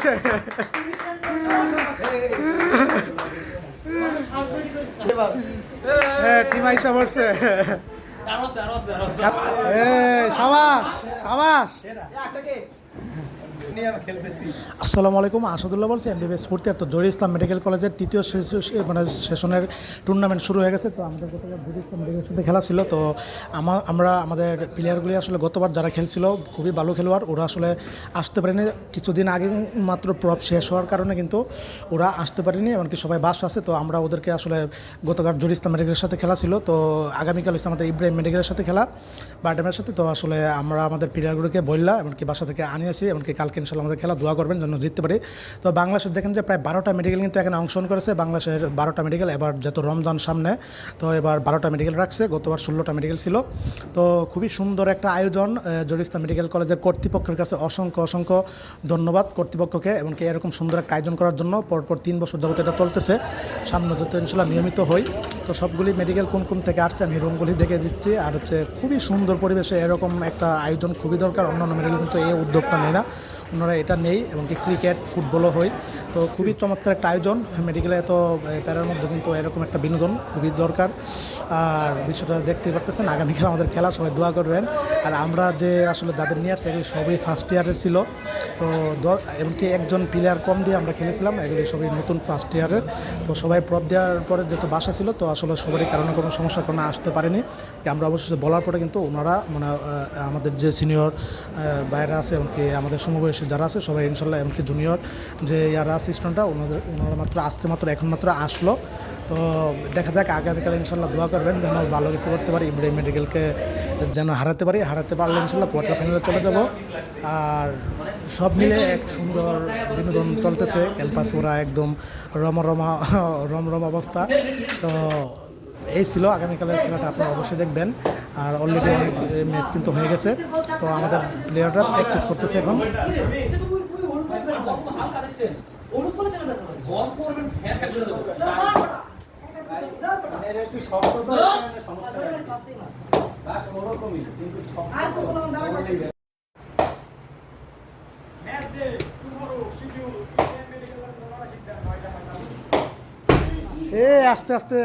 পড়ছে। টিম আইসা পড়ছে। সাবাস সাবাস। আসসালামু আলাইকুম, আসাদুল্লাহ বলছি, এমবিবিএস স্ফূর্তি। তো জহির ইসলাম মেডিকেল কলেজের তৃতীয় সেশনের টুর্নামেন্ট শুরু হয়ে গেছে। তো আমাদের গতকাল জহির ইসলাম মেডিকেল সাথে খেলা ছিল। তো আমাদের প্লেয়ারগুলি আসলে গতবার যারা খেলছিল খুবই ভালো খেলোয়াড়, ওরা আসলে আসতে পারেনি। কিছুদিন আগে মাত্র প্রপ শেষ হওয়ার কারণে কিন্তু ওরা আসতে পারেনি, এমনকি সবাই বাস আছে। তো আমরা ওদেরকে আসলে গতকাল জহির ইসলাম মেডিকেলের সাথে খেলা ছিল, তো আগামীকাল হচ্ছে আমাদের ইব্রাহিম মেডিকেলের সাথে খেলা বারডেমের সাথে। তো আসলে আমরা আমাদের প্লেয়ারগুলোকে বললাম, এমনকি বাসা থেকে আনিয়েছি, এমনকি কালকে ইনশাল্লাহ আমাদের খেলা দোয়া করবেন যেন জিততে পারি। তো বাংলাদেশের দেখেন যে প্রায় 12টা মেডিকেল কিন্তু এখানে অংশগ্রহণ করেছে। বাংলাদেশের 12টা মেডিকেল, এবার যেহেতু রমজান সামনে, তো এবার 12টা মেডিকেল রাখছে। গতবার 16টা মেডিকেল ছিল। তো খুবই সুন্দর একটা আয়োজন। জহির ইসলাম মেডিকেল কলেজের কর্তৃপক্ষের কাছে অসংখ্য ধন্যবাদ কর্তৃপক্ষকে, এমনকি এরকম সুন্দর একটা আয়োজন করার জন্য। পরপর 3 বছর যাবত এটা চলতেছে, সামনে যত ইনশাল্লাহ নিয়মিত হই। তো সবগুলি মেডিকেল কোন থেকে আসছে আমি রুমগুলি দেখে দিচ্ছি। আর হচ্ছে খুবই সুন্দর পরিবেশে এরকম একটা আয়োজন খুবই দরকার। অন্যান্য মেডিকেল কিন্তু এই উদ্যোগটা নেয় না, ওনারা এটা নেই। এমনকি ক্রিকেট ফুটবলও হয়। তো খুবই চমৎকার একটা আয়োজন মেডিকেলে। এত প্যারার মধ্যে কিন্তু এরকম একটা বিনোদন খুবই দরকার। আর বিষয়টা দেখতেই পারতেছেন, আগামীকাল আমাদের খেলা, সবাই দোয়া করবেন। আর আমরা যে আসলে যাদের নিয়ে আসছে এগুলি সবই ফার্স্ট ইয়ারের ছিল। তো এমনকি একজন প্লেয়ার কম দিয়ে আমরা খেলেছিলাম, এগুলি সবই নতুন ফার্স্ট ইয়ারের। তো সবাই প্রপ দেওয়ার পরে যেহেতু বাসা ছিল, তো আসলে সবারই কারণে কোনো সমস্যার কারণে আসতে পারেনি। আমরা অবশ্যই বলার পরে কিন্তু ওনারা মানে আমাদের যে সিনিয়র বাইরে আছে, এমনকি আমাদের সমবয়সী যারা আছে সবাই ইনশাল্লাহ, এমনকি জুনিয়র যে ইয়ারা অ্যাসিস্ট্যান্টরা ওনারা এখন মাত্র আসলো। তো দেখা যাক আগামীকাল ইনশাল্লাহ দোয়া করবেন যেন ভালো কিছু করতে পারি, ইব্রাহিম মেডিকেলকে যেন হারাতে পারলে ইনশাল্লাহ কোয়ার্টার ফাইনালে চলে যাব। আর সব মিলে এক সুন্দর বিনোদন চলতেছে ক্যাম্পাস, ওরা একদম রমরম অবস্থা। তো এই ছিল আগামীকালের খেলাটা, আপনারা অবশ্যই দেখবেন। আর অলরেডি অনেক ম্যাচ কিন্তু হয়ে গেছে। তো আমাদের প্লেয়াররা প্র্যাকটিস করতেছে এখন। আস্তে আস্তে